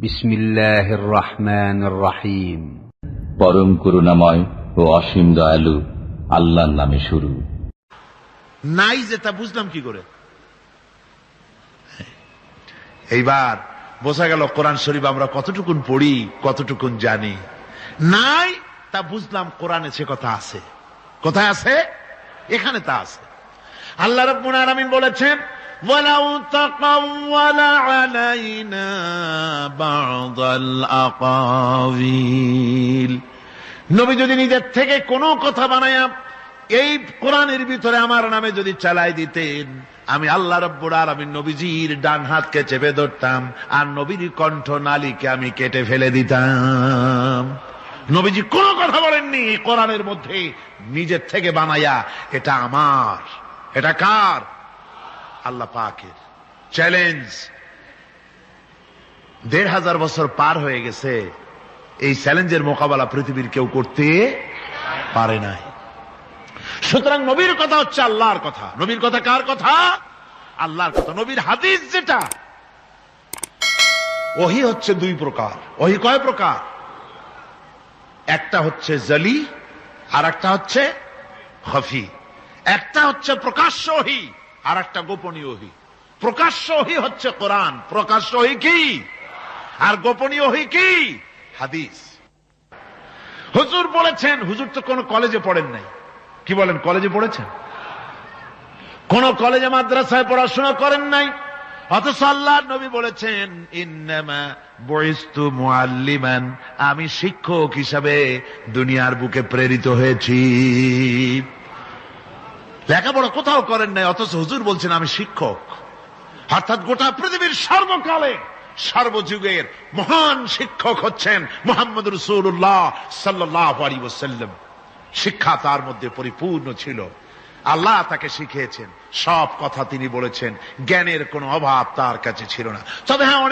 বিসমিল্লাহির রহমানির রহিম। পরম করুণাময় ও অসীম দয়ালু আল্লাহর নামে শুরু। নাই যেটা বুঝলাম কি করে? এইবার বোঝা গেল কোরআন শরীফ আমরা কতটুকুন পড়ি, কতটুকুন জানি। নাই তা বুঝলাম কোরআনে সে কথা আছে। কোথায় আছে? এখানে তা আছে। আল্লাহ রাব্বুল আলামিন বলেছেন, ওয়ালাউ তাকাওয়ালা আলাইনা বা'দাল আকাওয়িল, নবী যদি নিজের থেকে কোনো কথা বানায়া এই কোরআনের ভিতরে আমার নামে যদি চালাই দিতেন, আমি আল্লাহ রাব্বুল আলামিন নবীজির ডান হাতকে চেপে ধরতাম আর নবীর কণ্ঠ নালীকে আমি কেটে ফেলে দিতাম। নবীজি কোনো কথা বলেননি কোরআনের মধ্যে নিজের থেকে বানায়া। এটা আমার, এটা কার? আল্লাহ পাকের। চ্যালেঞ্জ। ১৫০০ বছর পার হয়ে গেছে, এই চ্যালেঞ্জের মোকাবেলা পৃথিবীর কেউ করতে পারে নাই। সুতরাং নবীর কথা হচ্ছে আল্লাহর কথা। নবীর কথা কার কথা? আল্লাহর কথা। নবীর হাদিস যেটা, ওহী হচ্ছে দুই প্রকার। ওহী কয় প্রকার? একটা হচ্ছে জলি আর একটা হচ্ছে খফি। একটা হচ্ছে প্রকাশ্য ওহী আর একটা গোপনীয় ওহী। প্রকাশ্য ওহী হচ্ছে কোরআন, প্রকাশ্য ওহী কি? আর গোপনীয় ওহী কি? হাদিস। হুজুর বলেছেন, হুজুর তো কোন কলেজে পড়েন নাই। কি বলেন? কলেজে পড়েছেন? কোন কলেজে মাদ্রাসায় পড়াশোনা করেন নাই, অথচ আল্লাহর নবী বলেছেন, ইন্নামা বুইস্তু মুআল্লিমান, আমি শিক্ষক হিসাবে দুনিয়ার বুকে প্রেরিত হয়েছি। লেখাপড়া কোথাও করেন নাই, অথচ হুজুর বলছেন আমি শিক্ষক। অর্থাৎ গোটা পৃথিবীর সর্বকালে সর্বযুগের মহান শিক্ষক হচ্ছেন মুহাম্মদ রাসূলুল্লাহ সাল্লাল্লাহু আলাইহি ওয়াসাল্লাম। শিক্ষা তার মধ্যে পরিপূর্ণ ছিল। আল্লাহ তাকে শিখিয়েছেন, সব কথা তিনি বলেছেন, জ্ঞানের কোনো অভাব তার কাছে ছিল না। তবে হ্যাঁ,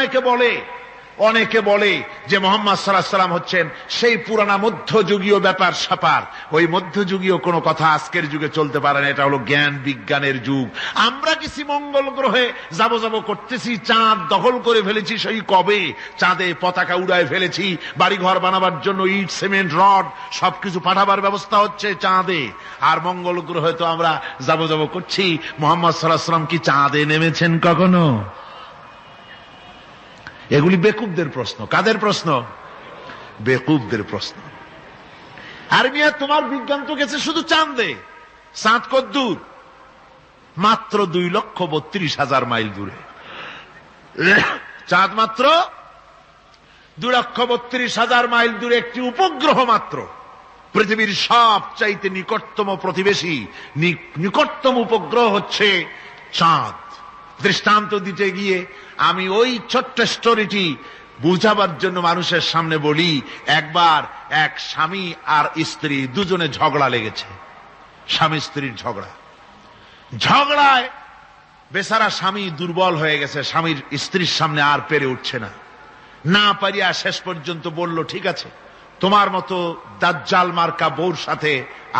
অনেকে বলে যে মুহাম্মদ সাল্লাল্লাহু আলাইহি ওয়াসাল্লাম হচ্ছেন সেই পুরানা মধ্যযুগীয় ব্যাপার স্যাপার। ওই মধ্যযুগীয় কোনো কথা আজকের যুগে চলতে পারে না। এটা হলো জ্ঞান বিজ্ঞানের যুগ। আমরা কিছু মঙ্গল গ্রহে যাব করতেছি, চাঁদ দখল করে ফেলেছি সেই কবে, চাঁদে পতাকা উড়ায় ফেলেছি, বাড়িঘর বানাবার জন্য ইট সিমেন্ট রড সবকিছু পাঠাবার ব্যবস্থা হচ্ছে চাঁদে। আর মঙ্গল গ্রহে তো আমরা যাব করছি। মুহাম্মদ সাল্লাল্লাহু আলাইহি ওয়াসাল্লাম কি চাঁদে নেমেছেন কখনো? এগুলি বেকুবদের প্রশ্ন। কাদের প্রশ্ন? বেকুবদের প্রশ্ন। আর মিয়া, তোমার বিজ্ঞান তো গেছে শুধু চাঁদে। চাঁদ কদ্দূর? মাত্র 2,32,000 মাইল দূরে। চাঁদ মাত্র 2,32,000 মাইল দূরে একটি উপগ্রহ মাত্র। পৃথিবীর সবচাইতে নিকটতম প্রতিবেশী, নিকটতম উপগ্রহ হচ্ছে চাঁদ। দৃষ্টান্ত দিতে গিয়ে আমি ওই ছোট্ট স্টোরিটি বুঝাবার জন্য মানুষের সামনে বলি। একবার এক স্বামী আর স্ত্রী দুজনে ঝগড়া লেগেছে। স্বামী স্ত্রীর ঝগড়ায় বেচারা স্বামী দুর্বল হয়ে গেছে, স্বামীর স্ত্রীর সামনে আর পেরে উঠছে না পারিয়া শেষ পর্যন্ত বলল, ঠিক আছে, তোমার মতো দাজ্জাল মার্কা বউর সাথে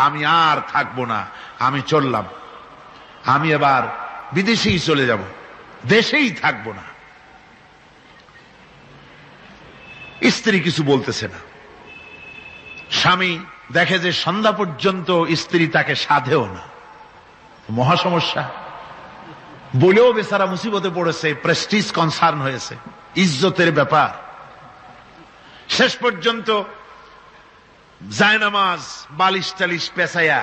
আমি আর থাকবো না, আমি চললাম, আমি এবার বিদেশেই চলে যাব, দেশেই থাকবো না। স্ত্রী কিছু বলতেছে না। স্বামী দেখে যে সন্ধ্যা পর্যন্ত স্ত্রী তাকে সাধেও না। মহা সমস্যা। বলেও বেচারা মুসিবতে পড়েছে, প্রেস্টিজ কনসার্ন হয়েছে, ইজ্জতের ব্যাপার। শেষ পর্যন্ত জায়নামাজ বালিশ টালিশ পেঁচাইয়া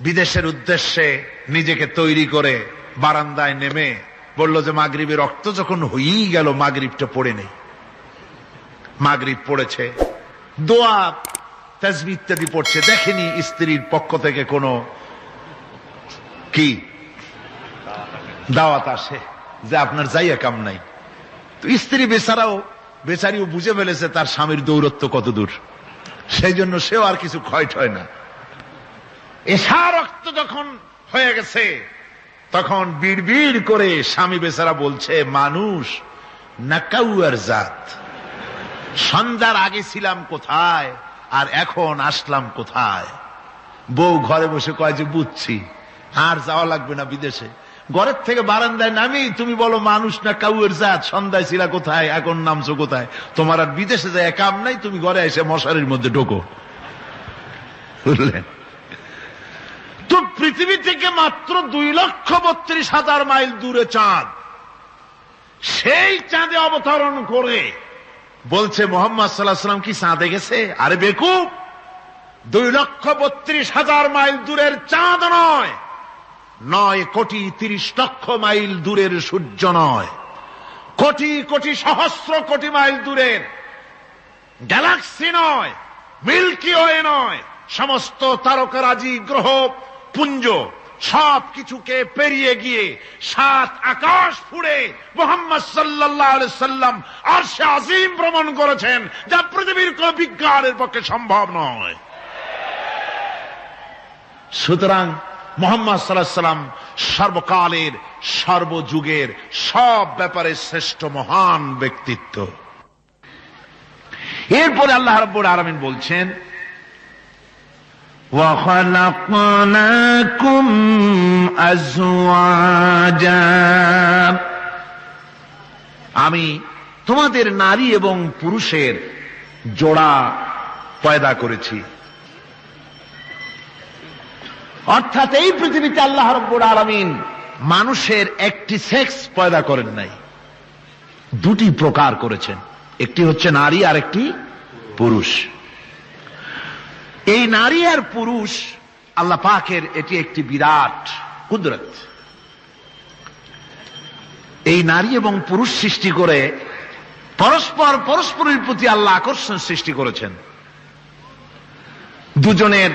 বিদেশের উদ্দেশ্যে নিজেকে তৈরি করে বারান্দায় নেমে বলল যে মাগরিবের রক্ত যখন হয়েই গেল, মাগরিবটা পড়ে নেই। মাগরিব পড়েছে, দোয়া তাসবিহ ইত্যাদি পড়ছে। দেখেনি স্ত্রীর পক্ষ থেকে কোনো কি দাওয়াত আসে যে আপনার যাইয়া কাম নাই। তো স্ত্রী বেচারিও বুঝে ফেলেছে তার স্বামীর দৌরত্ব কত দূর, সেই জন্য সেও আর কিছু ক্ষয় ঠয় না। এশা রক্ত যখন হয়ে গেছে, তখন বিড়বিড় করে স্বামী বেচারা বলছে, মানুষ নাকাউয়ার জাত, সন্ধ্যার আগে ছিলাম কোথায় আর এখন আসলাম কোথায়। বউ ঘরে বসে কয় যে বুঝছি, আর যাওয়া লাগবে না বিদেশে। ঘরের থেকে বারান্দায় নামি তুমি বলো মানুষ না কাউয়ের জাত, সন্ধ্যায় ছিলা কোথায়, এখন নামছো কোথায়? তোমার আর বিদেশে যায় কাম নাই, তুমি ঘরে এসে মশারির মধ্যে ঢোকো। বুঝলেন? তো পৃথিবী থেকে মাত্র 2,32,000 মাইল দূরে চাঁদ, সেই চাঁদে অবতরণ করে বলছে মোহাম্মদ সাল্লাল্লাহু আলাইহি ওয়াসাল্লাম কি চাঁদে গেছে? আরে বেকুব, 2,32,000 মাইল দূরের চাঁদ নয়, 9,30,00,000 মাইল দূরের সূর্য নয়, কোটি কোটি সহস্র কোটি মাইল দূরের গ্যালাক্সি নয়, মিল্কি ওয়ে নয়, সমস্ত তারকারাজি গ্রহ পুঞ্জ সব কিছুকে পেরিয়ে গিয়ে 7 আকাশ ফুড়ে মুহাম্মদ সাল্লাল্লাহু আলাইহি সাল্লাম আরশে আজিম ভ্রমণ করেছেন, যা পৃথিবীর কোন বিজ্ঞানের পক্ষে সম্ভব নয়। সুতরাং মুহাম্মদ সাল্লাল্লাহু আলাইহি সাল্লাম সর্বকালের সর্বযুগের সব ব্যাপারে শ্রেষ্ঠ মহান ব্যক্তিত্ব। এরপরে আল্লাহ রাব্বুল আলামিন বলছেন, وَخَلَقْنَاكُمْ أَزْوَاجًا, আমি তোমাদের নারী এবং পুরুষের জোড়া পয়দা করেছি। অর্থাৎ এই পৃথিবীতে আল্লাহ রাব্বুল আলামিন মানুষের একটি সেক্স পয়দা করেন নাই, দুটি প্রকার করেছেন, একটি হচ্ছে নারী আর একটি পুরুষ। এই নারী আর পুরুষ আল্লাহ পাকের এটি একটি বিরাট কুদরত। এই নারী এবং পুরুষ সৃষ্টি করে পরস্পরের প্রতি আল্লাহ আকর্ষণ সৃষ্টি করেছেন। দুজনের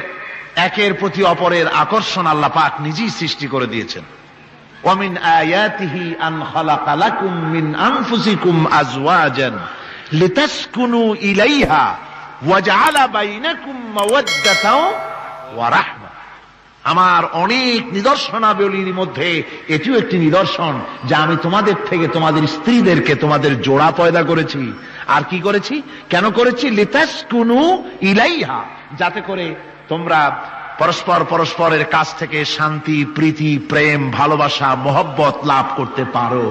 একের প্রতি অপরের আকর্ষণ আল্লাহ পাক নিজেই সৃষ্টি করে দিয়েছেন। ওয়ামিন আয়াতিহি আন খালাকা লাকুম মিন আনফুসিকুম আজওয়াজান লিতাসকুনু ইলাইহা ওয়াজআলা বাইনাকুম মাওয়াদ্দাতাও ওয়া রাহমা। আমার অনেক নিদর্শনাবলীর মধ্যে এটিও একটি নিদর্শন যে আমি তোমাদের থেকে তোমাদের স্ত্রীদেরকে তোমাদের জোড়া পয়দা করেছি। আর কি করেছি, কেন করেছি? লিতাসকুনু ইলাইহা, যাতে করে তোমরা পরস্পরের কাছ থেকে শান্তি, প্রীতি, প্রেম, ভালোবাসা, মহব্বত লাভ করতে পারো।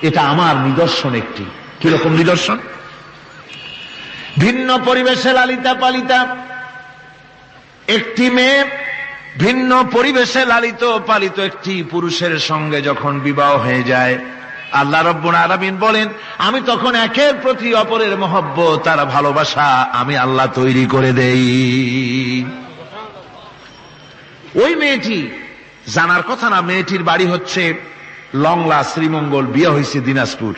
এটা আমার নিদর্শন একটি। কিরকম নিদর্শন? ভিন্ন পরিবেশে লালিতা পালিতা একটি মেয়ে ভিন্ন পরিবেশে লালিত পালিত একটি পুরুষের সঙ্গে যখন বিবাহ হয়ে যায়, আল্লাহ রাব্বুল আলামিন বলেন আমি তখন একের প্রতি অপরের মহব্বত আর ভালোবাসা আমি আল্লাহ তৈরি করে দেই। ওই মেয়েটি জানার কথা না, মেয়েটির বাড়ি হচ্ছে লংলা, শ্রীমঙ্গল, বিয়ে হয়েছে দিনাজপুর।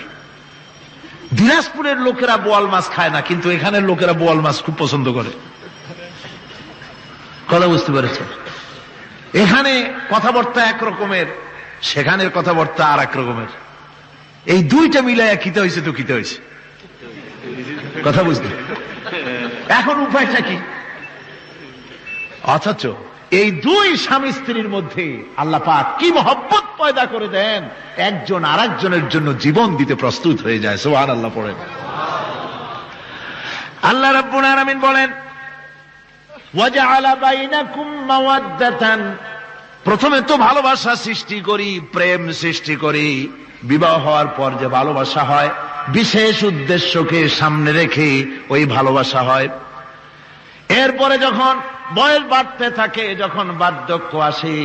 দিনাজপুরের লোকেরা বোয়াল মাছ খায় না, কিন্তু এখানের লোকেরা বোয়াল মাছ খুব পছন্দ করে। কথা বুঝতে পেরেছে? এখানে কথাবার্তা এক রকমের, সেখানের কথাবার্তা আর এক রকমের। এই দুইটা মিলাইয়া খিতে হয়েছে তো খিতে হয়েছে। কথা বুঝতে এখন উপায়টা কি? অথচ এই দুই স্বামী স্ত্রীর মধ্যে আল্লাহ পাক কি মহব্বত পয়দা করে দেন, একজন আরেকজনের জন্য জীবন দিতে প্রস্তুত হয়ে যায়। সুবহানাল্লাহ পড়েন। আল্লাহ রাব্বুল আলামিন বলেন ওয়াজআলা বাইনাকুম মাওয়াদ্দাতান, প্রথমে তো ভালোবাসা সৃষ্টি করি, প্রেম সৃষ্টি করি। বিবাহ হওয়ার পর যে ভালোবাসা হয় বিশেষ উদ্দেশ্যকে সামনে রেখে ওই ভালোবাসা হয়। এরপরে যখন বয়স বাড়তে থাকে, যখন বার্ধক্য আসে,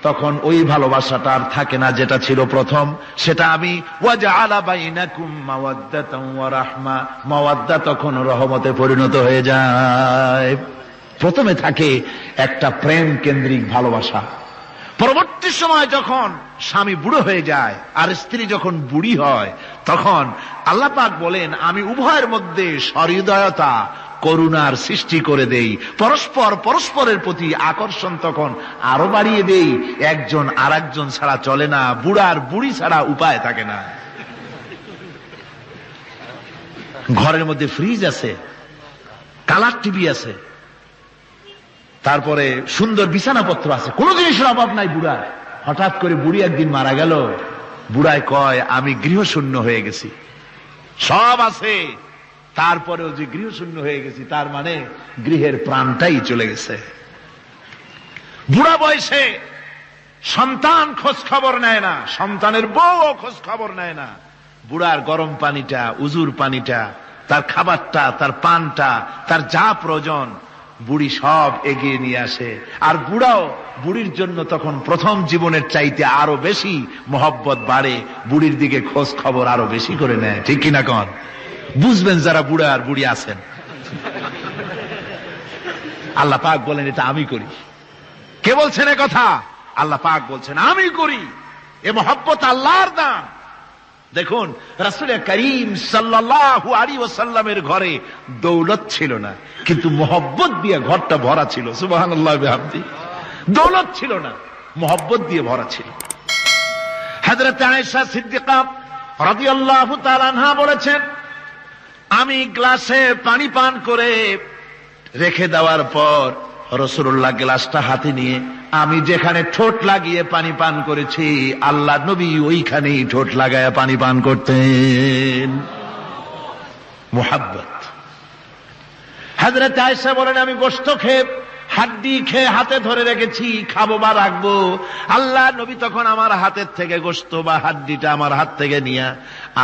তখন ওই ভালোবাসাটা আর থাকে না যেটা ছিল প্রথম। সেটা আমি ওয়াজআলা বাইনাকুম মাওয়াদ্দাতান ওয়া রাহমা, মাওয়াদ্দা তখন রহমতে পরিণত হয়ে যায়। প্রথমে থাকে একটা প্রেম কেন্দ্রিক ভালোবাসা। পরবর্তী সময় যখন স্বামী বুড়ো হয়ে যায় আর স্ত্রী যখন বুড়ি হয়, তখন আল্লাহ পাক বলেন আমি উভয়ের মধ্যে সহৃদয়তা, করুণার সৃষ্টি করে দেই। পরস্পরের প্রতি আকর্ষণ তখন আরো বাড়িয়ে দেই। একজন আর একজন ছাড়া চলে না, বুড়ার বুড়ি ছাড়া উপায় থাকে না। ঘরের মধ্যে ফ্রিজ আছে, কালার টিভি আছে, তারপরে সুন্দর বিছানাপত্র আছে, কোন জিনিসের অভাব নাই বুড়ার। হঠাৎ করে বুড়ি একদিন মারা গেল, বুড়ায় কয় আমি গৃহশূন্য হয়ে গেছি। সব আছে, তারপরেও যে গৃহশূন্য হয়ে গেছি, তার মানে গৃহের প্রাণটাই চলে গেছে। বুড়া বয়সে সন্তান খোঁজ খবর নেয় না, সন্তানের বউও খোঁজ খবর নেয় না। বুড়ার গরম পানিটা, উজুর পানিটা, তার খাবারটা, তার পানটা, তার যা প্রয়োজন বুড়ি সব এগিয়ে নিয়ে আসে। আর বুড়াও বুড়ির জন্য তখন প্রথম জীবনের চাইতে আরো বেশি মহব্বত বাড়ে, বুড়ির দিকে খোঁজ খবর আরো বেশি করে নেয়। ঠিক কিনা কন? বুঝবেন যারা বুড়া আর বুড়ি আছেন। আল্লাহ পাক বলেন এটা আমি করি। কে বলছেন এ কথা? আল্লাহ পাক বলছেন আমি করি। এ মহব্বত আল্লাহর দান। দেখুন রাসূল করিম সাল্লাল্লাহু আলাইহি ওয়াসাল্লামের ঘরে দৌলত ছিল না, কিন্তু মহব্বত দিয়ে ঘরটা ভরা ছিল। সুবহানাল্লাহ বিহামদি। দৌলত ছিল না, মহব্বত দিয়ে ভরা ছিল। হযরত আয়েশা সিদ্দিকা রাদিয়াল্লাহু তাআলা আনহা বলেছেন, আমি গ্লাসে পানি পান করে রেখে দেওয়ার পর রাসূলুল্লাহ গ্লাসটা হাতে নিয়ে আমি যেখানে ঠোঁট লাগিয়ে পানি পান করেছি, আল্লাহ নবী ওইখানেই ঠোঁট লাগায়া পানি পান করতেন। মুহাব্বত। হযরত আয়েশা বলেন, আমি গোশত খেয়ে হাড্ডি খেয়ে হাতে ধরে রেখেছি, খাবো বা রাখবো। আল্লাহ নবী তখন আমার হাতের থেকে গোশত বা হাড্ডিটা আমার হাত থেকে নিয়ে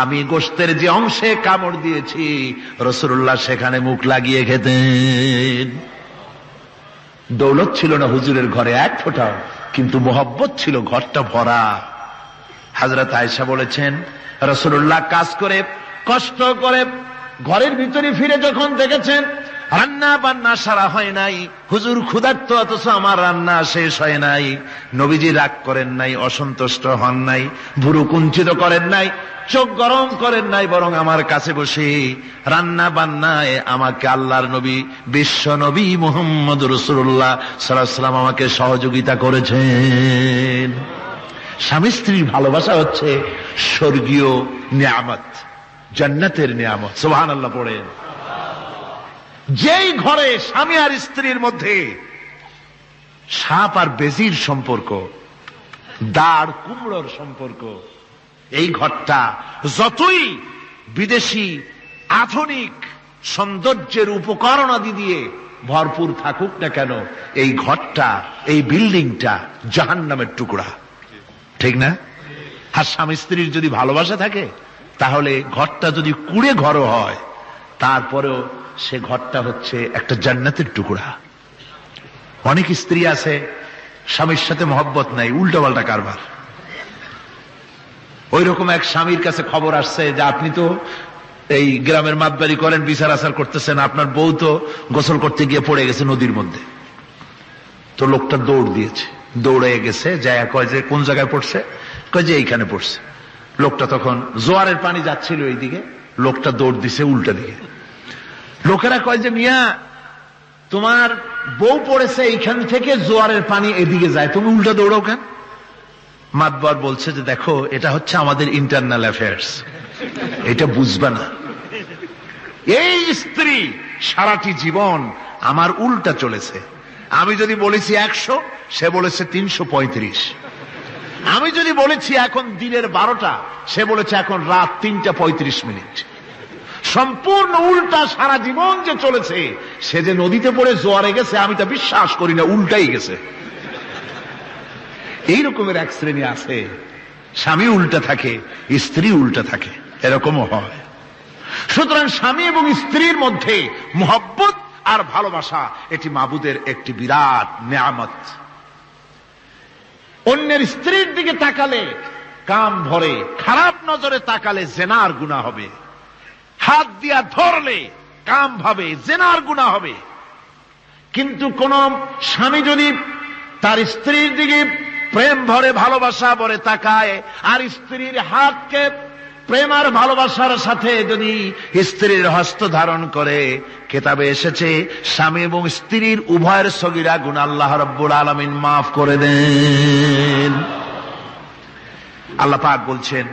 আমি গোশতের যে অংশে কামড় দিয়েছি রাসূলুল্লাহ সেখানে মুখ লাগিয়ে খেতেন। দৌলত ছিল না হুজুরের ঘরে এক ফোঁটাও, কিন্তু মহব্বত ছিল ঘরটা ভরা। হযরত আয়েশা বলেছেন, রাসূলুল্লাহ কাজ করে কষ্ট করে ঘরের ভিতরে ফিরে যখন দেখেছেন রান্না বান্না সারা হয় নাই, হুজুর ক্ষুধার্ত অথচ আমার রান্না শেষ হয় নাই, নবীজি রাগ করেন নাই, অসন্তুষ্ট হন নাই, ভুরু কুঞ্চিত করেন নাই, চোখ গরম করেন নাই, বরং আমার কাছে বসে রান্না বান্নায় আমাকে আল্লাহর নবী বিশ্ব নবী মুহাম্মদ রাসূলুল্লাহ সাল্লাল্লাহু আলাইহি ওয়াসাল্লাম আমাকে সহযোগিতা করেছেন। স্বামী স্ত্রীর ভালোবাসা হচ্ছে স্বর্গীয় নিয়ামত, জান্নাতের নিয়ামত। সুবহানাল্লাহ পড়েন। যেই ঘরে স্বামী আর স্ত্রীর মধ্যে সাপ আর বেজির সম্পর্ক, দাঁড় কুমড়োর সম্পর্ক, এই ঘরটা যতই বিদেশি আধুনিক সৌন্দর্যের উপকরণাদি দিয়ে ভরপুর থাকুক না কেন, এই ঘরটা, এই বিল্ডিংটা জাহান্নামের টুকরা। ঠিক না? আর স্বামী স্ত্রীর যদি ভালোবাসা থাকে তাহলে ঘরটা যদি কুড়ে ঘর হয় তারপরেও সে ঘরটা হচ্ছে একটা জান্নাতের টুকরা। অনেক স্ত্রী আছে স্বামীর সাথে মহব্বত নাই, উল্টোপাল্টা কারবার। ওই রকম এক স্বামীর কাছে খবর আসছে যে আপনি তো এই গ্রামের মাতবাড়ি করেন, বিচার আচার করতেছেন, আপনার বউ তো গোসল করতে গিয়ে পড়ে গেছে নদীর মধ্যে। তো লোকটা দৌড় দিয়েছে, দৌড়ে গেছে, যায় কয় যে কোন জায়গায় পড়ছে, কয় যে এইখানে পড়ছে। লোকটা তখন জোয়ারের পানি যাচ্ছিল এইদিকে, লোকটা দৌড় দিছে উল্টা দিকে। লোকেরা কয় যে মিয়া তোমার বউ পড়েছে এইখান থেকে জোয়ারের পানি এদিকে যায়, তুমি উল্টা দৌড়াও কেন? মাতবার বলছে যে দেখো এটা হচ্ছে আমাদের ইন্টারনাল অ্যাফেয়ার্স, এটা বুঝবা না। এই স্ত্রী সারাটি জীবন আমার উল্টা চলেছে। আমি যদি বলেছি 100, সে বলেছে 335। আমি যদি বলেছি এখন দিনের 12টা, সে বলেছে এখন রাত 3:35। সম্পূর্ণ উল্টা সারা জীবন যে চলেছে। সে যে নদীতে পড়ে জোয়ারে গেছে আমি তা বিশ্বাস করি না, উল্টাই গেছে। এই রকমের এক শ্রেণী আছে, স্বামী উল্টা থাকে, স্ত্রী উল্টা থাকে, এরকমও হয়। সুতরাং স্বামী এবং স্ত্রীর মধ্যে মহব্বত আর ভালোবাসা এটি মাবুদের একটি বিরাট নিয়ামত। অন্যের স্ত্রীর দিকে তাকালে কাম ভরে, খারাপ নজরে তাকালে জেনার গুনাহ হবে, হাত দিয়া ধরলে কাম ভাবে জেনার গুনাহ হবে। কিন্তু কোন স্বামী যদি তার স্ত্রীর দিকে প্রেম ভরে ভালোবাসা ভরে তাকায় আর স্ত্রীর হাতকে প্রেম আর ভালোবাসার সাথে যদি স্ত্রীর হস্ত ধারণ করে, কিতাবে এসেছে স্বামী এবং স্ত্রীর উভয়ের সগীরা গুনাহ আল্লাহ রাব্বুল আলামিন মাফ করে দেন। আল্লাহ পাক বলছেন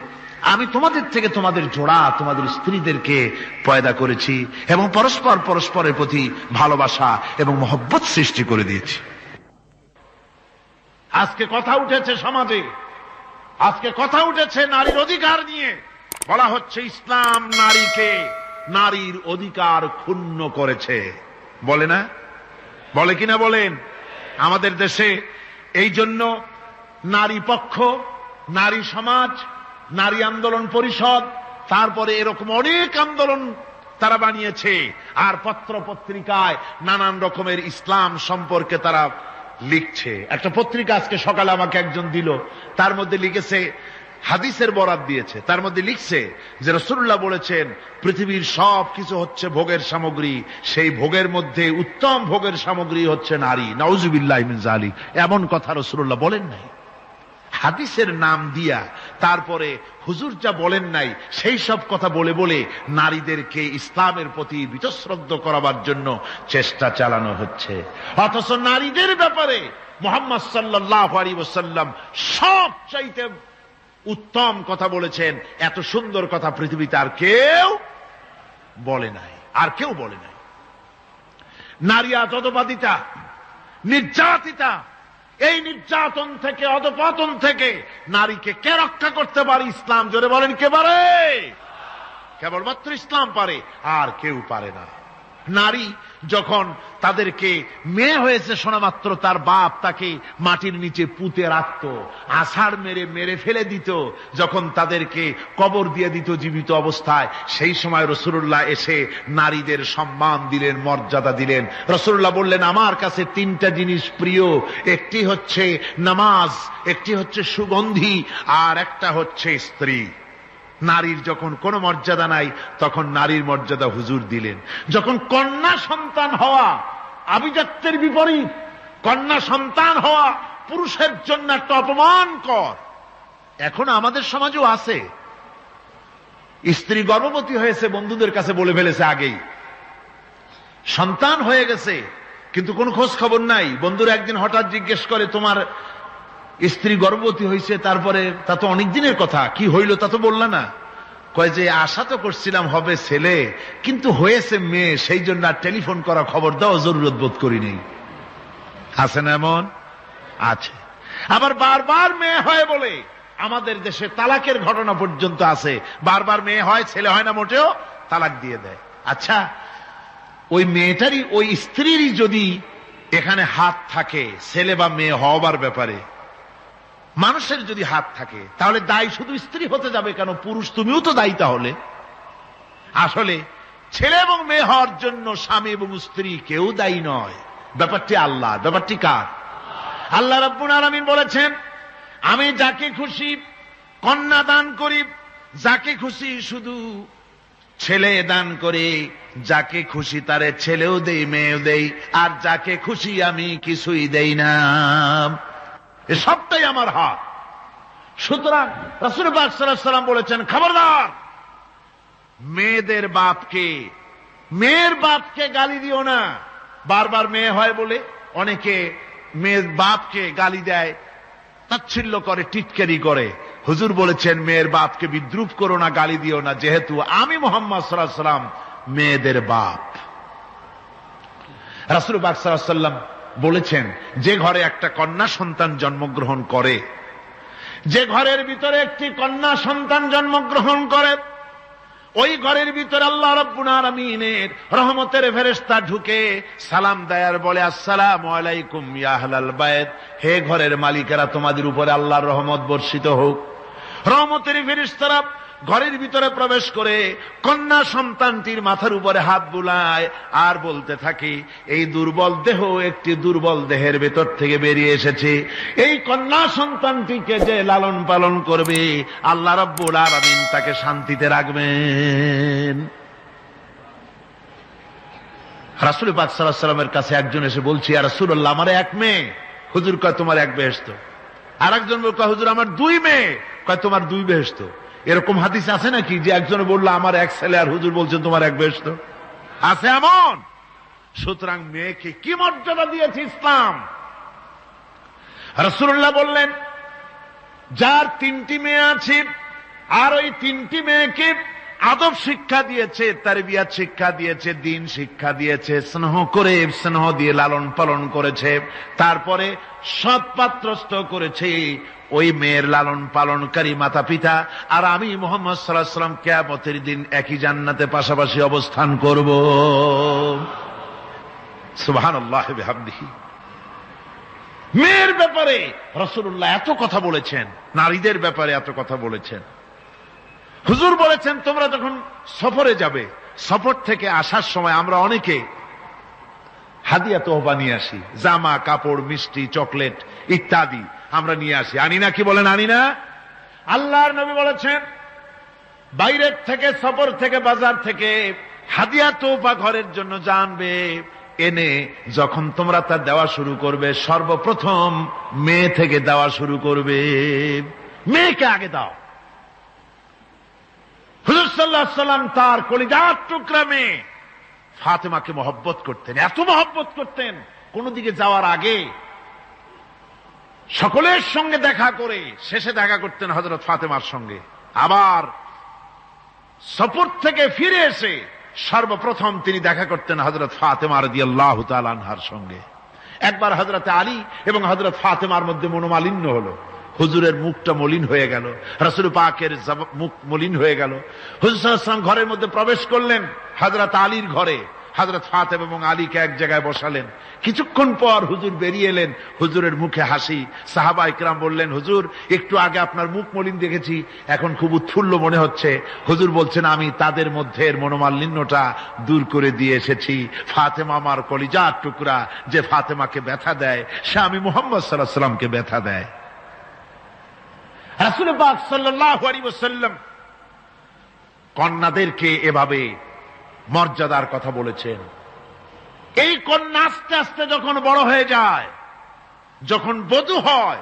আমি তোমাদের থেকে তোমাদের জোড়া, তোমাদের স্ত্রীদেরকে পয়দা করেছি এবং পরস্পর পরস্পরের প্রতি ভালোবাসা এবং মহব্বত সৃষ্টি করে দিয়েছি। আজকে কথা উঠেছে সমাজে, আজকে কথা উঠেছে নারীর অধিকার নিয়ে। বলা হচ্ছে ইসলাম নারীকে, নারীর অধিকার ক্ষুণ্ণ করেছে। বলে না? বলে কিনা বলেন? আমাদের দেশে এই জন্য নারী পক্ষ, নারী সমাজ, নারী আন্দোলন পরিষদ, তারপরে এরকম অনেক আন্দোলন তারা বানিয়েছে। আর পত্র পত্রিকায় নানান রকমের ইসলাম সম্পর্কে তারা লিখছে। একটা পত্রিকা আজকে সকালে আমাকে একজন দিল, তার মধ্যে লিখেছে, হাদিসের বরাত দিয়েছে, তার মধ্যে লিখছে যে রাসূলুল্লাহ বলেছেন পৃথিবীর সব কিছু হচ্ছে ভোগের সামগ্রী, সেই ভোগের মধ্যে উত্তম ভোগের সামগ্রী হচ্ছে নারী। নাউযুবিল্লাহি মিন যালিক, এমন কথা রাসূলুল্লাহ বলেন নাই। হাদিসের নাম দিয়া তারপরে হুজুর যা বলেন নাই সেই সব কথা বলে বলে নারীদেরকে ইসলামের প্রতি বীতশ্রদ্ধ করাবার জন্য চেষ্টা চালানো হচ্ছে। অথচ নারীদের ব্যাপারে মুহাম্মদ সাল্লাল্লাহু আলাইহি ওয়াসাল্লাম সবচাইতে উত্তম কথা বলেছেন। এত সুন্দর কথা পৃথিবীতে আর কেউ বলে নাই, আর কেউ বলে নাই। নারী আজ অধঃপাতিতা, নির্যাতিতা। এই নির্যাতন থেকে, অধঃপতন থেকে নারীকে কে রক্ষা করতে পারে? ইসলাম। জোরে বলেন, কে পারে? কেবলমাত্র ইসলাম পারে, আর কেউ পারে না। নারী যখন তাদেরকে মেয়ে হয়েছে শোনা মাত্র তার বাপ তাকে মাটির নিচে পুঁতে রাখত, আছাড় মেরে মেরে ফেলে দিত, যখন তাদেরকে কবর দিয়ে দিত জীবিত অবস্থায়, সেই সময় রাসূলুল্লাহ এসে নারীদের সম্মান দিলেন, মর্যাদা দিলেন। রাসূলুল্লাহ বললেন, আমার কাছে তিনটা জিনিস প্রিয়, একটি হচ্ছে নামাজ, একটি হচ্ছে সুগন্ধি, আর একটা হচ্ছে স্ত্রী। নারীর যখন কোনো মর্যাদা নাই তখন নারীর মর্যাদা হুজুর দিলেন। যখন কন্যা সন্তান হওয়া আভিজাত্যের বিপরীত, কন্যা সন্তান হওয়া পুরুষের জন্য একটা অপমানকর। এখন আমাদের সমাজেও আছে, স্ত্রী গর্ভবতী হয়েছে, বন্ধুদের কাছে বলে ফেলেছে আগেই, সন্তান হয়ে গেছে কিন্তু কোনো খোঁজ খবর নাই। বন্ধুরা একদিন হঠাৎ জিজ্ঞেস করে, তোমার স্ত্রী গর্ভবতী হয়েছে, তারপরে তা তো অনেক দিনের কথা, কি হইল তা তো বললা না? কয় যে আশা তো করছিলাম হবে ছেলে, কিন্তু হয়েছে মেয়ে, সেই জন্য আর টেলিফোন করা, খবর দেওয়া জরুরত বোধ করিনি। আছে না এমন? আছে। আবার বারবার মেয়ে হয় বলে আমাদের দেশে তালাকের ঘটনা পর্যন্ত আছে। বারবার মেয়ে হয়, ছেলে হয় না মোটেও, তালাক দিয়ে দেয়। আচ্ছা, ওই মেয়েটারই, ওই স্ত্রীরই যদি এখানে হাত থাকে ছেলে বা মেয়ে হওয়ার ব্যাপারে, মানুষের যদি হাত থাকে, তাহলে দায়ী শুধু স্ত্রী হতে যাবে কেন? পুরুষ তুমিও তো দায়ী তাহলে। আসলে ছেলে এবং মেয়ে হওয়ার জন্য স্বামী এবং স্ত্রী কেউ দায়ী নয়, ব্যাপারটি আল্লাহ। ব্যাপারটি কার? আল্লাহ রাব্বুল আলামিন বলেছেন, আমি যাকে খুশি কন্যা দান করি, যাকে খুশি শুধু ছেলে দান করে, যাকে খুশি তারে ছেলেও দেই, মেয়েও দেই, আর যাকে খুশি আমি কিছুই দেই না। এ সবটাই আমার হাত। সুতরাং রাসূল পাক সাল্লাল্লাহু আলাইহি ওয়াসাল্লাম বলেছেন, খবরদার মেয়েদের বাপকে, মেয়ের বাপকে গালি দিও না। বারবার মেয়ে হয় বলে অনেকে মেয়ের বাপকে গালি দেয়, তাচ্ছিল্য করে, টিটকারি করে। হুজুর বলেছেন, মেয়ের বাপকে বিদ্রুপ করো না, গালি দিও না, যেহেতু আমি মুহাম্মদ সাল্লাল্লাহু আলাইহি ওয়াসাল্লাম মেয়েদের বাপ। রাসূল পাক সাল্লাল্লাহু আলাইহি ওয়াসাল্লাম বলেছেন, যে ঘরে একটা কন্যা সন্তান জন্মগ্রহণ করে, যে ঘরের ভিতরে একটি কন্যা সন্তান জন্মগ্রহণ করে, ওই ঘরের ভিতরে আল্লাহ রাব্বুল আলামিনের রহমতের ফেরেশতা ঢুকে সালাম দেয় আর বলে, আসসালামু আলাইকুম ইয়া আহলাল বাইত, হে ঘরের মালিকেরা, তোমাদের উপরে আল্লাহর রহমত বর্ষিত হোক। রহমতের ফেরেশতারা ঘরের ভিতরে প্রবেশ করে কন্যা সন্তানটির মাথার উপরে হাত বুলায় আর বলতে থাকে, এই দুর্বল দেহ একটি দুর্বল দেহের ভেতর থেকে বেরিয়ে এসেছে, এই কন্যা সন্তানটিকে যে লালন পালন করবে আল্লাহ রাব্বুল আলামিন তাকে শান্তিতে রাখবেন। রাসূল পাক সাল্লাল্লাহু আলাইহি ওয়াসাল্লামের কাছে একজন এসে বলছে, ইয়া রাসূলুল্লাহ, আমার এক মেয়ে। হুজুর কয়, তোমার এক বেহেশত। আর একজন কয়, হুজুর আমার দুই মেয়ে। কয়, তোমার দুই বেহেশত। এরকম হাদিস আছে নাকি যে একজনে বললো আমার এক ছেলে, আর হুজুর বলছেন তোমার এক বেহেশত? আছে এমন? সুতরাং মেয়েকে কি মর্যাদা দিয়েছে ইসলাম। রাসূলুল্লাহ বললেন, যার তিনটি মেয়ে আছে আর ওই তিনটি মেয়েকে আদব শিক্ষা দিয়েছে, তারবিয়াত শিক্ষা দিয়েছে, দ্বীন শিক্ষা দিয়েছে, স্নেহ করে, স্নেহ দিয়ে লালন পালন করেছে, তারপরে সৎ পাত্রস্থ করেছে, ওই মেয়ের লালন পালনকারী মাতা পিতা আর আমি মুহাম্মদ সাল্লাল্লাহু আলাইহি ওয়াসাল্লাম কিয়ামতের দিন একই জান্নাতে পাশাপাশি অবস্থান করব। সুবহানাল্লাহি বিহামদিহি। মেয়ের ব্যাপারে রাসূলুল্লাহ এত কথা বলেছেন, নারীদের ব্যাপারে এত কথা বলেছেন। হুজুর বলেছেন তোমরা যখন সফরে যাবে, সফর থেকে আসার সময় আমরা অনেকে হাদিয়া তোহফা নিয়ে আসি, জামা কাপড় মিষ্টি চকলেট ইত্যাদি আমরা নিয়ে আসি, আনি না? কি বলেন, আনি না? আল্লাহর নবী বলেছেন বাইরের থেকে, সফর থেকে, বাজার থেকে হাদিয়া তোহফা ঘরের জন্য জানবে, এনে যখন তোমরা তা দেওয়া শুরু করবে, সর্বপ্রথম মেয়ে থেকে দেওয়া শুরু করবে। মেয়েকে আগে দাও। হুজুর সাল্লাল্লাহু আলাইহি ওয়াসাল্লাম তার কলিজার টুকরা মেয়ে ফাতেমাকে মহব্বত করতেন, এত মহব্বত করতেন, কোন দিকে যাওয়ার আগে সকলের সঙ্গে দেখা করে শেষে দেখা করতেন হযরত ফাতেমার সঙ্গে। আবার সফর থেকে ফিরে এসে সর্বপ্রথম তিনি দেখা করতেন হযরত ফাতেমা রাদিয়াল্লাহু তাআলা আনহার সঙ্গে। একবার হযরত আলী এবং হযরত ফাতেমার মধ্যে মনোমালিন্য হলো, হুজুরের মুখটা মলিন হয়ে গেল, রাসূল পাকের মুখ মলিন হয়ে গেল। হুজুর সাল্লাল্লাহু আলাইহি ওয়াসাল্লাম ঘরের মধ্যে প্রবেশ করলেন, হযরত আলীর ঘরে হযরত ফাতেমা এবং আলীকে এক জায়গায় বসালেন। কিছুক্ষণ পর হুজুর বেরিয়ে এলেন, হুজুরের মুখে হাসি। সাহাবা ইকরাম বললেন, হুজুর একটু আগে আপনার মুখ মলিন দেখেছি, এখন খুব উৎফুল্ল মনে হচ্ছে। হুজুর বলছেন, আমি তাদের মধ্যে মনোমালিন্যটা দূর করে দিয়ে এসেছি। ফাতেমা আমার কলিজার টুকরা, যে ফাতেমাকে ব্যথা দেয় সে আমি মুহাম্মদ সাল্লাল্লাহু আলাইহি ওয়াসাল্লামকে ব্যথা দেয়। রাসূল পাক সাল্লাল্লাহু আলাইহি ওয়াসাল্লাম কন্যাদেরকে এভাবে মর্যাদার কথা বলেছেন। এই কন্যা আস্তে আস্তে যখন বড় হয়ে যায়, যখন বধূ হয়,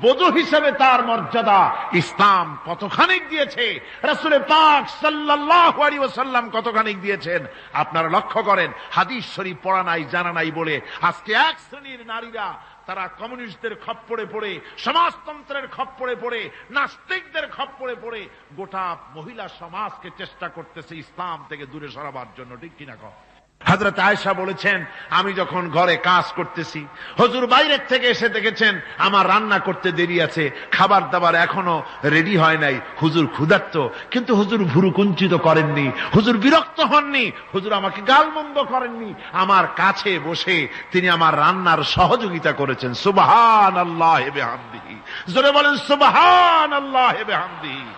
বধূ হিসেবে তার মর্যাদা ইসলাম কতখানি দিয়েছে, রাসূল পাক সাল্লাল্লাহু আলাইহি ওয়াসাল্লাম কতখানি দিয়েছেন আপনারা লক্ষ্য করেন। হাদিস শরীফ পড়া নাই, জানা নাই বলে আজকে এক শ্রেণীর নারীরা তারা কমিউনিস্টদের খপ্পরে পড়ে, সমাজতন্ত্রের খপ্পরে পড়ে, নাস্তিকদের খপ্পরে পড়ে গোটা মহিলা সমাজকে চেষ্টা করতেছে ইসলাম থেকে দূরে সরাবার জন্য। ঠিক কিনা কও? হযরত আয়েশা বলেছেন, আমি যখন ঘরে কাজ করতেছি, হুজুর বাইরের থেকে এসে দেখেছেন আমার রান্না করতে দেরি আছে, খাবার দাবার এখনো রেডি হয় নাই, হুজুর ক্ষুধার্ত, কিন্তু হুজুর ভুরু কুঞ্চিত করেননি, হুজুর বিরক্ত হননি, হুজুর আমাকে গালমন্দ করেননি, আমার কাছে বসে তিনি আমার রান্নার সহযোগিতা করেছেন। সুবহানাল্লাহি ওয়া বিহামদিহি, জোরে বলেন সুবহানাল্লাহি ওয়া বিহামদিহি।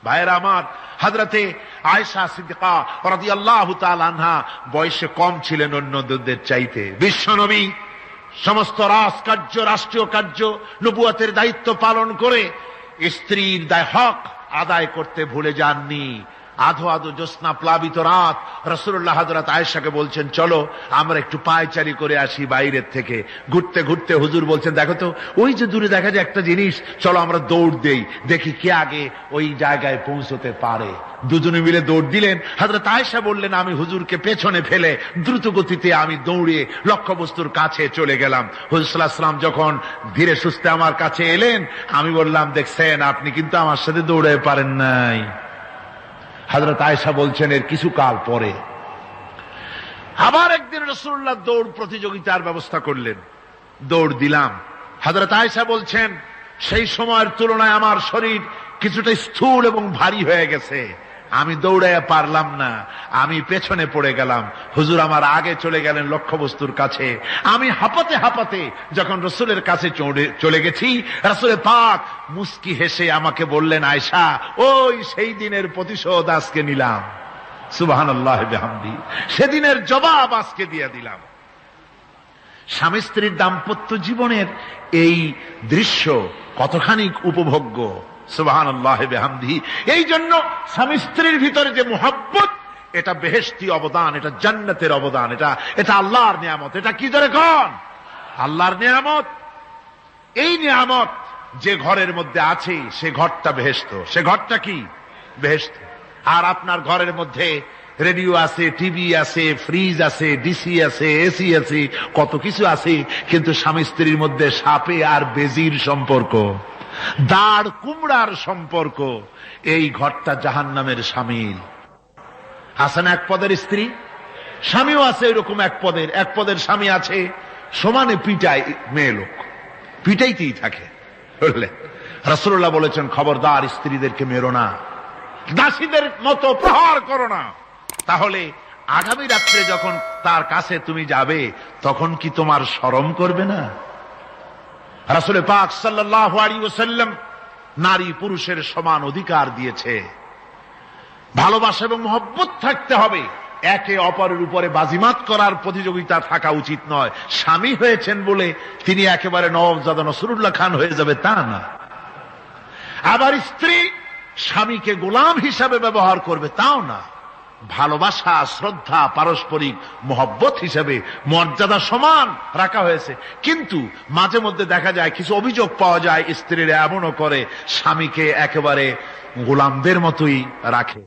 ভাইরা আমার, হযরতে আয়েশা সিদ্দিকা রাদিয়াল্লাহু তাআলা আনহা বয়সে কম ছিলেন অন্যদের চাইতে। বিশ্বনবী সমস্ত রাজকার্য, রাষ্ট্রীয় কার্য, নবুয়তের দায়িত্ব পালন করে স্ত্রীর হক আদায় করতে ভুলে যাননি। আধো আধো জ্যোৎস্না প্লাবিত রাত রাসূলুল্লাহ হযরত আয়েশাকে বলছেন, চলো আমরা একটু পায়চারি করে আসি বাইরের থেকে। ঘুরতে ঘুরতে হুজুর বলছেন, দেখো তো ওই যে দূরে দেখা যায় একটা জিনিস, চলো আমরা দৌড় দেই, দেখি কে আগে ওই জায়গায় পৌঁছতে পারে। দুজনে মিলে দৌড় দিলেন। হযরত আয়েশা বললেন, আমি হুজুরকে পেছনে ফেলে দ্রুত গতিতে আমি দৌড়ে লক্ষ্যবস্তুর কাছে চলে গেলাম। হুজুর সাল্লাল্লাহু আলাইহি ওয়াসাল্লাম যখন ধীরে সুস্থে আমার কাছে এলেন, আমি বললাম, দেখছেন আপনি কিন্তু আমার সাথে দৌড়ে পারেন নাই। হযরত আয়েশা বলছেন, এর কিছু কাল পরে আবার একদিন রাসূলুল্লাহ দৌড় প্রতিযোগিতার ব্যবস্থা করলেন, দৌড় দিলাম। হযরত আয়েশা বলছেন, সেই সময়ের তুলনায় আমার শরীর কিছুটা স্থূল এবং ভারী হয়ে গেছে, আমি দৌড়াইয়া পারলাম না, আমি পেছনে পড়ে গেলাম। হুজুর আমার আগে চলে গেলেন লক্ষ্যবস্তুর কাছে। আমি হাঁপাতে হাঁপাতে যখন রাসূলের কাছে চলে গেছি, রাসূল পাক মুস্কি হেসে আমাকে বললেন, আয়েশা, ওই সেই দিনের প্রতিশোধ আজকে নিলাম। সুবহানাল্লাহি ওয়া বিহামদিহি, সেদিনের জবাব আজকে দিয়ে দিলাম। স্বামী স্ত্রীর দাম্পত্য জীবনের এই দৃশ্য কতখানি উপভোগ্য। সুবহানাল্লাহি ওয়া বিহামদিহি। এই জন্য স্বামী স্ত্রীর ভিতরে যে মুহাব্বত, এটা বেহেশতি অবদান, এটা জান্নাতের অবদান, এটা আল্লাহর নিয়ামত। এটা কি ধরে কোন? আল্লাহর নিয়ামত। এই নিয়ামত যে ঘরের মধ্যে আছে সে ঘরটা বেহেশত। সে ঘরটা কি? বেহেশত। আর আপনার ঘরের মধ্যে রেডিও আছে, টিভি আছে, ফ্রিজ আছে, ডিসি আছে, এসি আছে, কত কিছু আছে, কিন্তু স্বামী স্ত্রীর মধ্যে সাপে আর বেজির সম্পর্ক, দাঁড় কুমড়ার সম্পর্ক, এই ঘরটা জাহান্নামের শামিল। আছে না এক পদের স্ত্রী? স্বামীও আছে এরকম এক পদের স্বামী আছে, সমানে পিটায় মেয়ে লোক, পিটাইতেই থাকে। বুঝলেন? রাসূলুল্লাহ বলেছেন, খবরদার স্ত্রীদেরকে মেরো না, দাসীদের মতো প্রহার করো না। তাহলে আগামী রাত্রে যখন তার কাছে তুমি যাবে, তখন কি তোমার শরম করবে না? রাসূল পাক সাল্লাল্লাহু আলাইহি ওয়াসাল্লাম নারী পুরুষের সমান অধিকার দিয়েছে। ভালোবাসা এবং মহব্বত থাকতে হবে, একে অপরের উপরে বাজিমাত করার প্রতিযোগিতা থাকা উচিত নয়। স্বামী হয়েছেন বলে তিনি একেবারে নওয়াবজাদা নসরুল্লাহ খান হয়ে যাবে তা না। আবার স্ত্রী স্বামীকে গোলাম হিসাবে ব্যবহার করবে তাও না। ভালোবাসা, শ্রদ্ধা, পারস্পরিক মহব্বত হিসেবে মর্যাদা সমান রাখা হয়েছে। কিন্তু মাঝে মধ্যে দেখা যায়, কিছু অভিযোগ পাওয়া যায়, স্ত্রীরা এমনও করে স্বামীকে একেবারে গোলামদের মতোই রাখে।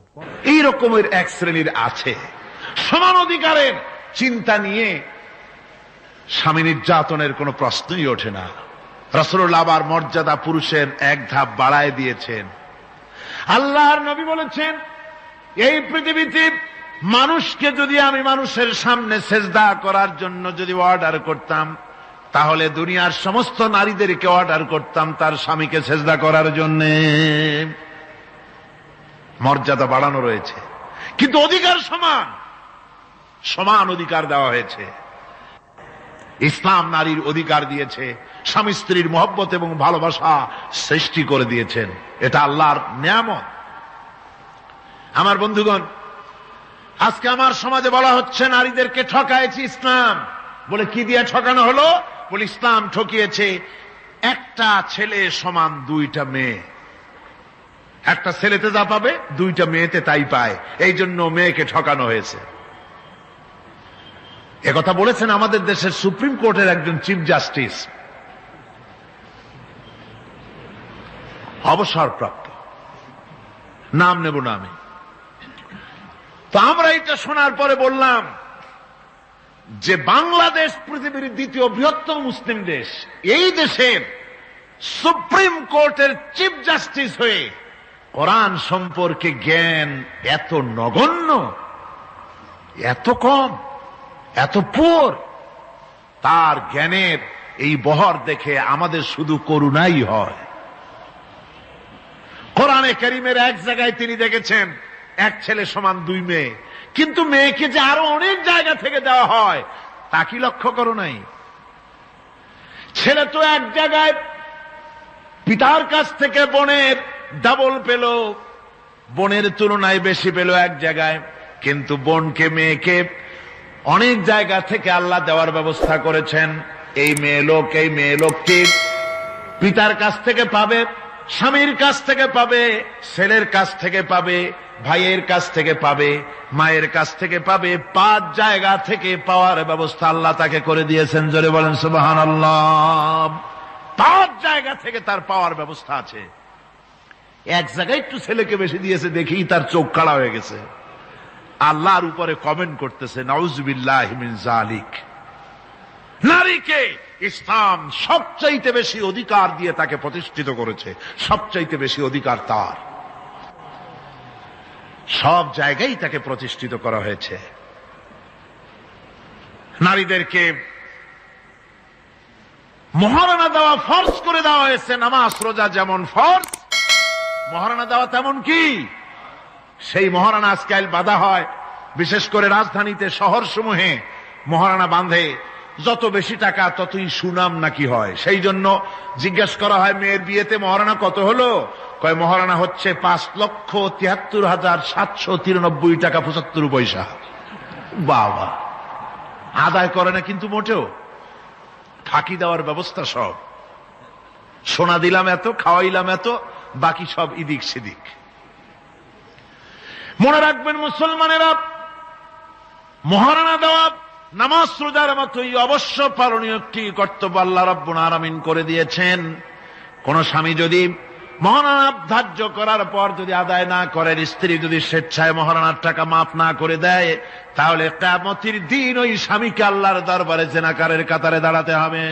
এই রকমের এক শ্রেণীর আছে। সমান অধিকারের চিন্তা নিয়ে স্বামী নির্যাতনের কোনো প্রশ্নই ওঠে না। রাসূলুল্লাহ আবার মর্যাদা পুরুষের এক ধাপ বাড়ায় দিয়েছেন। আল্লাহর নবী বলেছেন, এই পৃথিবীতে মানুষকে যদি আমি মানুষের সামনে সেজদা করার জন্য যদি অর্ডার করতাম, তাহলে দুনিয়ার সমস্ত নারীদেরকে অর্ডার করতাম তার স্বামীকে সেজদা করার জন্য। মর্যাদা বাড়ানো রয়েছে, কিন্তু অধিকার সমান, সমান অধিকার দেওয়া হয়েছে। ইসলাম নারীর অধিকার দিয়েছে, স্বামী স্ত্রীর মহব্বত এবং ভালোবাসা সৃষ্টি করে দিয়েছেন। এটা আল্লাহর নিয়ামত। আমার বন্ধুগণ, আজকে আমার সমাজে বলা হচ্ছে নারীদেরকে ঠকাইছে ইসলাম। বলে কি দিয়ে ঠকানো হলো? বলে ইসলাম ঠকিয়েছে একটা ছেলে সমান দুইটা মেয়ে। একটা ছেলেতে যা পাবে দুইটা মেয়েতে তাই পায়, এই জন্য মেয়েকে ঠকানো হয়েছে। একথা বলেছেন আমাদের দেশের সুপ্রিম কোর্টের একজন চিফ জাস্টিস, অবসরপ্রাপ্ত, নাম নেব না আমি। তো আমরা এটা শোনার পরে বললাম যে বাংলাদেশ পৃথিবীর দ্বিতীয় বৃহত্তম মুসলিম দেশ, এই দেশের সুপ্রিম কোর্টের চিফ জাস্টিস হয়ে কোরআন সম্পর্কে জ্ঞান এত নগণ্য, এত কম, এত পুর। তার জ্ঞানের এই বহর দেখে আমাদের শুধু করুণাই হয়। কোরআনে কারীমের এক জায়গায় তিনি দেখেছেন এক ছেলে সমান দুই মেয়ে, কিন্তু মেয়েকে যে আরো অনেক জায়গা থেকে দেওয়া হয় তা কি লক্ষ্য করো নাই? ছেলে তো এক জায়গায় পিতার কাছ থেকে বোনের ডাবল পেল, বোনের তুলনায় বেশি পেল এক জায়গায়, কিন্তু বোনকে মেয়েকে অনেক জায়গা থেকে আল্লাহ দেওয়ার ব্যবস্থা করেছেন। এই মেয়ে লোককে পিতার কাছ থেকে পাবে, স্বামীর কাছ থেকে পাবে, ছেলের কাছ থেকে পাবে, ভাইয়ের কাছ থেকে পাবে, মায়ের কাছ থেকে পাবে। 5 জায়গা থেকে পাওয়ার ব্যবস্থা আল্লাহ তাকে করে দিয়েছেন। জোরে বলেন সুবহানাল্লাহ। 5 জায়গা থেকে তার পাওয়ার ব্যবস্থা আছে। এক জায়গায় একটু ছেলেকে বেশি দিয়েছে, দেখেই তার চোখ কাড়া হয়ে গেছে। আল্লাহর উপরে কমেন্ট করতেছে, নাউযুবিল্লাহি মিন যালিক। নারীকে ইসলাম সবচাইতে বেশি অধিকার দিয়ে তাকে প্রতিষ্ঠিত করেছে, সবচাইতে বেশি অধিকার তার। সব জায়গায় তাকে প্রতিষ্ঠিত করা হয়েছে। নারীদেরকে মহারণা দেওয়া ফরজ করে দেওয়া হয়েছে। নামাজ রোজা যেমন ফরজ, মহারণা দেওয়া তেমন কি? সেই মহারণা আজকাল বাঁধা হয়, বিশেষ করে রাজধানীতে, শহর সমূহে মহারণা বাঁধে। যত বেশি টাকা ততই সুনাম নাকি হয়। সেই জন্য জিজ্ঞেস করা হয়, মেয়ের বিয়েতে মহারণা কত হলো? কয় মহারণা হচ্ছে 5,73,793 টাকা 75 পয়সা। বাবা, আদায় করে না কিন্তু মোটেও, ফাঁকি দেওয়ার ব্যবস্থা সব। সোনা দিলাম এত, খাওয়াইলাম এত, বাকি সব ইদিক সেদিক। মনে রাখবেন মুসলমানেরা, মহারণা দেওয়া নামাজ রোজার মতোই অবশ্য পালনীয় একটি কর্তব্য আল্লাহ রাব্বুল আলামিন করে দিয়েছেন। কোন স্বামী যদি মহারণা ধার্য করার পর যদি আদায় না করেন, স্ত্রী যদি স্বেচ্ছায় মহারণার টাকা মাফ না করে দেয়, তাহলে কিয়ামতের দিন ওই স্বামীকে আল্লাহর দরবারে জেনাকারের কাতারে দাঁড়াতে হবে।